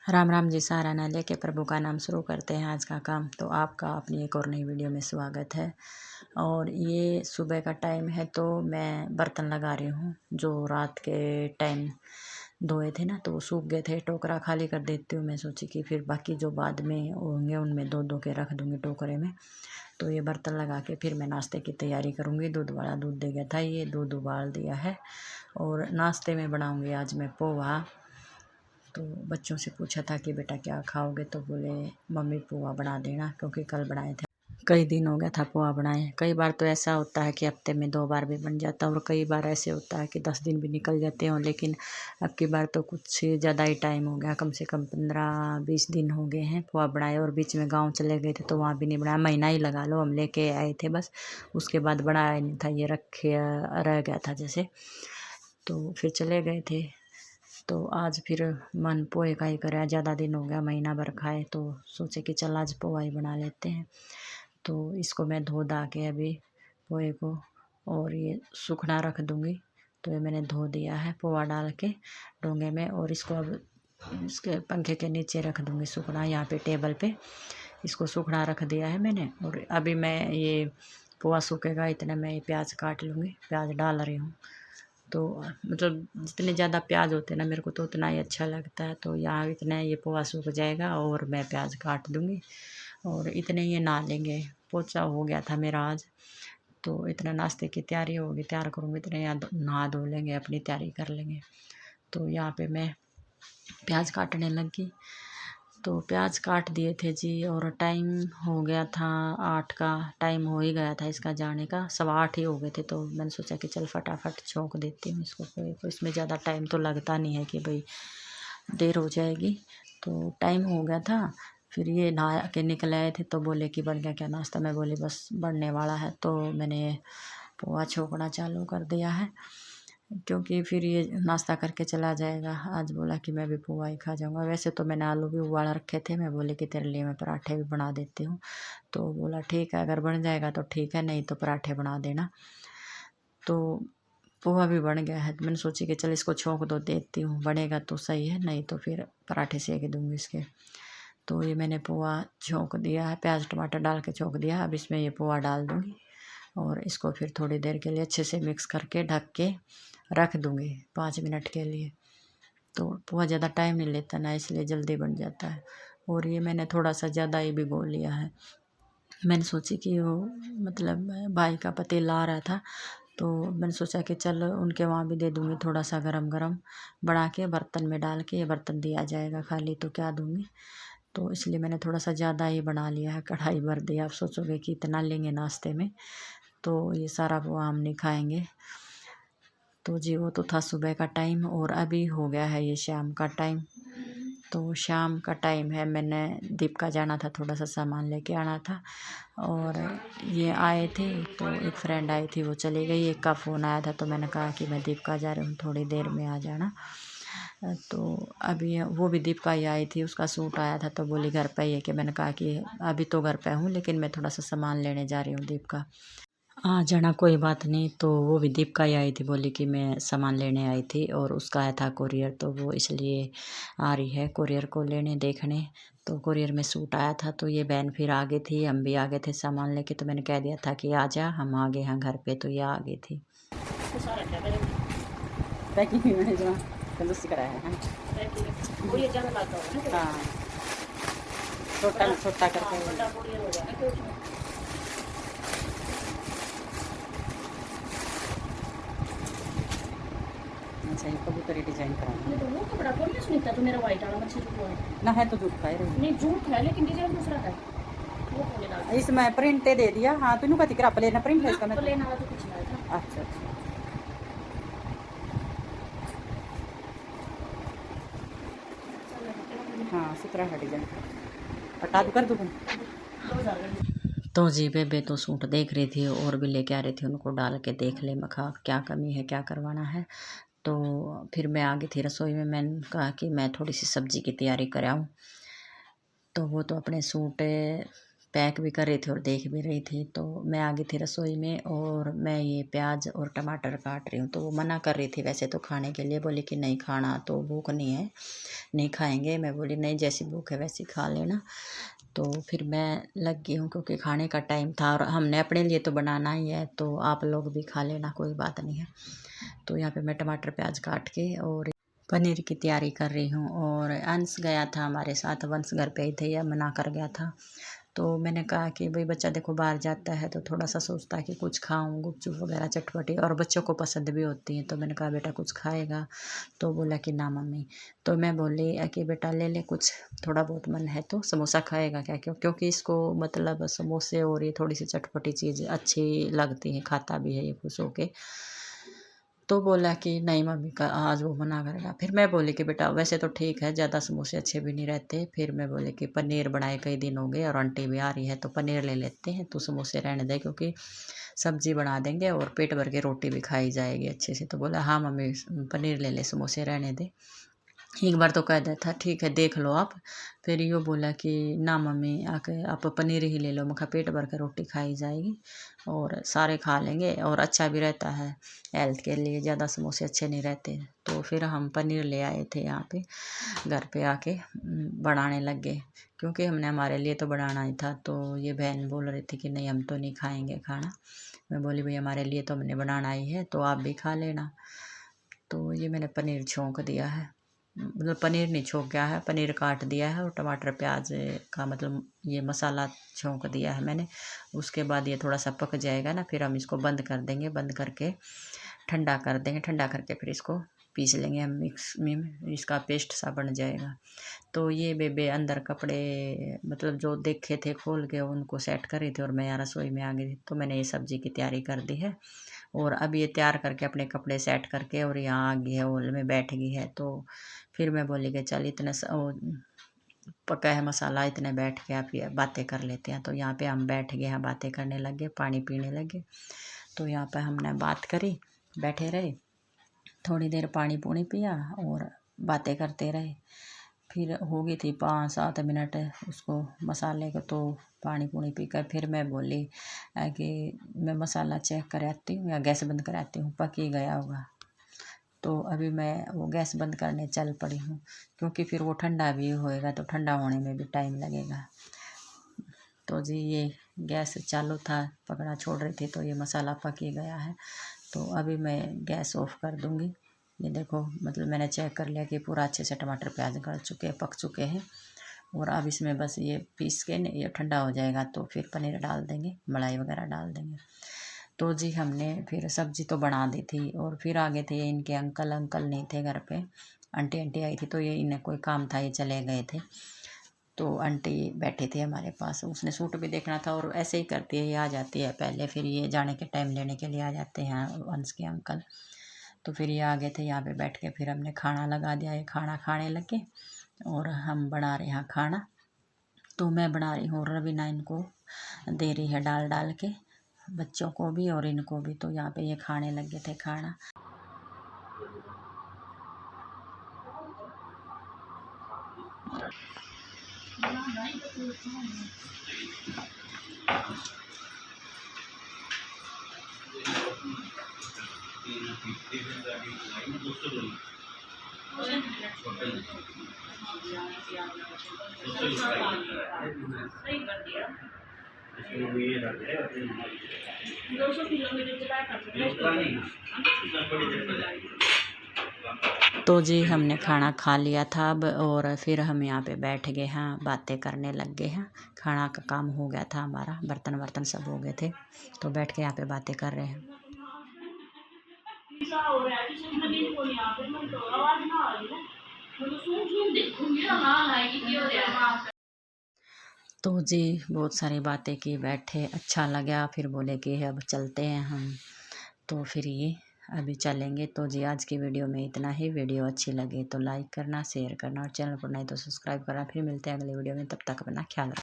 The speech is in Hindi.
राम राम जी। सहाराना लेके प्रभु का नाम शुरू करते हैं आज का काम। तो आपका अपनी एक और नई वीडियो में स्वागत है। और ये सुबह का टाइम है तो मैं बर्तन लगा रही हूँ। जो रात के टाइम धोए थे ना तो वो सूख गए थे, टोकरा खाली कर देती हूँ। मैं सोची कि फिर बाकी जो बाद में होंगे उनमें धो धो के रख दूँगी टोकरे में। तो ये बर्तन लगा के फिर मैं नाश्ते की तैयारी करूँगी। दूध वाला दूध दे गया था, ये दूध उबाल दिया है और नाश्ते में बनाऊँगी आज मैं पोहा। तो बच्चों से पूछा था कि बेटा क्या खाओगे, तो बोले मम्मी पोहा बना देना, क्योंकि कल बनाए थे। कई दिन हो गया था पोहा बनाए। कई बार तो ऐसा होता है कि हफ्ते में 2 बार भी बन जाता है और कई बार ऐसे होता है कि 10 दिन भी निकल जाते हों। लेकिन अब की बार तो कुछ ज़्यादा ही टाइम हो गया, कम से कम 15-20 दिन हो गए हैं पोहा बनाए। और बीच में गाँव चले गए थे तो वहाँ भी नहीं बनाया। महीना ही लगा लो, हम लेके आए थे बस, उसके बाद बनाया नहीं था। ये रह गया था जैसे, तो फिर चले गए थे। तो आज फिर मन पोहे का ही करे। ज़्यादा दिन हो गया, महीना भर खाए, तो सोचे कि चल आज पोहा ही बना लेते हैं। तो इसको मैं धो धा के अभी पोहे को और ये सूखना रख दूँगी। तो ये मैंने धो दिया है पोहा डाल के डोंगे में, और इसको अब इसके पंखे के नीचे रख दूँगी सूखना, यहाँ पे टेबल पे इसको सूखना रख दिया है मैंने। और अभी मैं ये पोहा सूखेगा इतने में ये प्याज काट लूँगी। प्याज डाल रही हूँ। तो मतलब जितने ज़्यादा प्याज होते हैं ना मेरे को तो उतना ही अच्छा लगता है। तो यहाँ इतना ये पोहा सूख जाएगा और मैं प्याज काट दूँगी और इतने ये नहा लेंगे। पोछा हो गया था मेरा आज, तो इतना नाश्ते की तैयारी होगी, तैयार करूँगी, इतने यहाँ नहा धो लेंगे, अपनी तैयारी कर लेंगे। तो यहाँ पे मैं प्याज काटने लगी। तो प्याज काट दिए थे जी, और टाइम हो गया था 8 का। टाइम हो ही गया था इसका जाने का, 8:15 ही हो गए थे। तो मैंने सोचा कि चल फटाफट छौंक देती हूँ इसको, कोई इसमें ज़्यादा टाइम तो लगता नहीं है कि भाई देर हो जाएगी। तो टाइम हो गया था। फिर ये नहा के निकल आए थे तो बोले कि बन गया क्या नाश्ता। मैं बोली बस बनने वाला है। तो मैंने पोहा छोंकना चालू कर दिया है, क्योंकि फिर ये नाश्ता करके चला जाएगा। आज बोला कि मैं भी पोहा ही खा जाऊँगा। वैसे तो मैंने आलू भी उबाल रखे थे, मैं बोली कि तेरे लिए मैं पराठे भी बना देती हूँ। तो बोला ठीक है, अगर बन जाएगा तो ठीक है, नहीं तो पराठे बना देना। तो पोहा भी बन गया है। तो मैंने सोची कि चल इसको छोंक दो, देती हूँ, बनेगा तो सही है, नहीं तो फिर पराठे सेक दूँगी इसके। तो ये मैंने पोहा छोंक दिया है, प्याज टमाटर डाल के छोंक दिया। अब इसमें ये पोहा डाल दूँगी और इसको फिर थोड़ी देर के लिए अच्छे से मिक्स करके ढक के रख दूँगी 5 मिनट के लिए। तो पोहा ज़्यादा टाइम नहीं लेता ना, इसलिए जल्दी बन जाता है। और ये मैंने थोड़ा सा ज़्यादा ही भिगो लिया है। मैंने सोची कि वो मतलब भाई का पतीला आ रहा था, तो मैंने सोचा कि चल उनके वहाँ भी दे दूँगी थोड़ा सा गरम गरम बना के बर्तन में डाल के। ये बर्तन दिया जाएगा खाली तो क्या दूँगी, तो इसलिए मैंने थोड़ा सा ज़्यादा ही बना लिया है, कढ़ाई भर दिया। आप सोचोगे कि इतना लेंगे नाश्ते में, तो ये सारा पोहा हम नहीं खाएँगे। तो जी वो तो था सुबह का टाइम, और अभी हो गया है ये शाम का टाइम। तो शाम का टाइम है, मैंने दीपिका जाना था, थोड़ा सा सामान लेके आना था। और ये आए थे तो एक फ्रेंड आई थी, वो चली गई। एक का फ़ोन आया था तो मैंने कहा कि मैं दीपिका जा रही हूँ, थोड़ी देर में आ जाना। तो अभी वो भी दीपिका ही आई थी, उसका सूट आया था तो बोली घर पे ही है। कि मैंने कहा कि अभी तो घर पे हूँ, लेकिन मैं थोड़ा सा सामान लेने जा रही हूँ दीपिका, आ जाना कोई बात नहीं। तो वो भी दीपिका ही आई थी, बोली कि मैं सामान लेने आई थी और उसका आया था कोरियर, तो वो इसलिए आ रही है कोरियर को लेने देखने। तो कोरियर में सूट आया था, तो ये बहन फिर आ गई थी, हम भी आ गए थे सामान लेके। तो मैंने कह दिया था कि आ जा, हम आ गए हैं घर पे, तो ये आ गई थी। पैकिंग भी मैंने जो कंजूसी कराया है हाँ, छोटा छोटा करके। अच्छा, ये कबूतरी डिजाइन कराना ये तो वो कपड़ा कौन नहीं सुनीता तो मेरा वाइट वाला मच्छी जो है ना, है तो जूठ का है नहीं झूठ है लेकिन डिजाइन दूसरा है वो कौन डाल इसमें प्रिंट दे दिया। हाँ, तू कति कर लेना प्रिंट है इसका। मैं प्लेन वाला तो कुछ नहीं था। अच्छा अच्छा, हाँ सुतरा है डिजाइन, हटा दू कर दूँ। 2000 तो जी बेबे तो सूट देख रही थी और भी लेके आ रही थी, उनको डाल के देख ले मखा क्या कमी है, क्या करवाना है। तो फिर मैं आ गई थी रसोई में। मैंने कहा कि मैं थोड़ी सी सब्ज़ी की तैयारी कराऊँ। तो वो तो अपने सूट पैक भी कर रही थी और देख भी रही थी। तो मैं आ गई थी रसोई में और मैं ये प्याज और टमाटर काट रही हूँ। तो वो मना कर रही थी वैसे तो खाने के लिए, बोली कि नहीं खाना, तो भूख नहीं है, नहीं खाएंगे। मैं बोली नहीं, जैसी भूख है वैसी खा लेना। तो फिर मैं लग गई हूँ क्योंकि खाने का टाइम था और हमने अपने लिए तो बनाना ही है, तो आप लोग भी खा लेना, कोई बात नहीं है। तो यहाँ पे मैं टमाटर प्याज काट के और पनीर की तैयारी कर रही हूँ। और अंश गया था हमारे साथ, वंश घर पे ही थे, या मना कर गया था। तो मैंने कहा कि भाई बच्चा देखो बाहर जाता है तो थोड़ा सा सोचता है कि कुछ खाऊं, गुपचुप वगैरह चटपटी, और बच्चों को पसंद भी होती है। तो मैंने कहा बेटा कुछ खाएगा? तो बोला कि ना मम्मी। तो मैं बोली कि बेटा ले ले कुछ, थोड़ा बहुत मन है तो समोसा खाएगा क्या? क्योंकि इसको मतलब समोसे और ये थोड़ी सी चटपटी चीज़ अच्छी लगती है, खाता भी है ये खुश होके। तो बोला कि नहीं मम्मी का आज वो मना करेगा। फिर मैं बोली कि बेटा वैसे तो ठीक है, ज़्यादा समोसे अच्छे भी नहीं रहते। फिर मैं बोली कि पनीर बनाए कई दिन हो गए और आंटी भी आ रही है तो पनीर ले लेते हैं, तो समोसे रहने दे, क्योंकि सब्जी बना देंगे और पेट भर के रोटी भी खाई जाएगी अच्छे से। तो बोला हाँ मम्मी पनीर ले ले, समोसे रहने दे। एक बार तो कह दिया था ठीक है देख लो आप। फिर यो बोला कि ना मम्मी आके आप पनीर ही ले लो। मैं कहा पेट भर के रोटी खाई जाएगी और सारे खा लेंगे और अच्छा भी रहता है हेल्थ के लिए, ज़्यादा समोसे अच्छे नहीं रहते। तो फिर हम पनीर ले आए थे यहाँ पे, घर पे आके बनाने लग गए, क्योंकि हमने हमारे लिए तो बनाना ही था। तो ये बहन बोल रही थी कि नहीं हम तो नहीं खाएंगे खाना। मैं बोली भाई हमारे लिए तो हमने बनाना ही है, तो आप भी खा लेना। तो ये मैंने पनीर छोंक दिया है, मतलब पनीर नहीं छोंक गया है, पनीर काट दिया है और टमाटर प्याज का मतलब ये मसाला छोंक दिया है मैंने। उसके बाद ये थोड़ा सा पक जाएगा ना, फिर हम इसको बंद कर देंगे, बंद करके ठंडा कर देंगे। ठंडा करके फिर इसको पीस लेंगे हम मिक्स में, इसका पेस्ट सा बन जाएगा। तो ये बेबे अंदर कपड़े मतलब जो देखे थे खोल के उनको सेट कर रही थी और मैं यहाँ रसोई में आ गई थी। तो मैंने ये सब्ज़ी की तैयारी कर दी है और अब ये तैयार करके अपने कपड़े सेट करके और यहाँ आ गई है, हॉल में बैठ गई है। तो फिर मैं बोली कि चल इतने पका है मसाला, इतने बैठ के आप ये बातें कर लेते हैं। तो यहाँ पे हम बैठ गए हैं, बातें करने लगे, पानी पीने लगे। तो यहाँ पे हमने बात करी, बैठे रहे थोड़ी देर, पानी पूनी पिया और बातें करते रहे। फिर हो गई थी 5-7 मिनट उसको मसाले को, तो पानी पूनी पी कर फिर मैं बोली कि मैं मसाला चेक कर आती हूँ या गैस बंद कर आती हूँ, पक ही गया होगा। तो अभी मैं वो गैस बंद करने चल पड़ी हूँ, क्योंकि फिर वो ठंडा भी होएगा तो ठंडा होने में भी टाइम लगेगा। तो जी ये गैस चालू था, पकड़ा छोड़ रही थी, तो ये मसाला पक ही गया है। तो अभी मैं गैस ऑफ कर दूँगी। ये देखो मतलब मैंने चेक कर लिया कि पूरा अच्छे से टमाटर प्याज गल चुके हैं, पक चुके हैं। और अब इसमें बस ये पीस के ये ठंडा हो जाएगा तो फिर पनीर डाल देंगे, मलाई वगैरह डाल देंगे। तो जी हमने फिर सब्ज़ी तो बना दी थी और फिर आगे थे इनके अंकल, अंकल नहीं थे घर पे, आंटी आई थी। तो ये इन्हें कोई काम था, ये चले गए थे। तो आंटी बैठे थे हमारे पास, उसने सूट भी देखना था और ऐसे ही करती है, ये आ जाती है पहले, फिर ये जाने के टाइम लेने के लिए आ जाते हैं अंश के अंकल। तो फिर ये आ गए थे यहाँ पे बैठ के, फिर हमने खाना लगा दिया, ये खाना खाने लगे और हम बना रहे हैं खाना। तो मैं बना रही हूँ, रवीना इनको दे रही है डाल डाल के, बच्चों को भी और इनको भी। तो यहाँ पे ये खाने लगे थे खाना। सही कर दिया। 200 किलोमीटर चला तो जी हमने खाना खा लिया था अब, और फिर हम यहाँ पे बैठ गए हैं, बातें करने लग गए हैं। खाना का काम हो गया था हमारा, बर्तन वर्तन सब हो गए थे, तो बैठ के यहाँ पे बातें कर रहे हैं। तो जी बहुत सारी बातें की, बैठे, अच्छा लगा। फिर बोले कि अब चलते हैं हम, तो फिर ये अभी चलेंगे। तो जी आज की वीडियो में इतना ही। वीडियो अच्छी लगे तो लाइक करना, शेयर करना और चैनल पर नहीं तो सब्सक्राइब करना। फिर मिलते हैं अगले वीडियो में, तब तक अपना ख्याल रखना।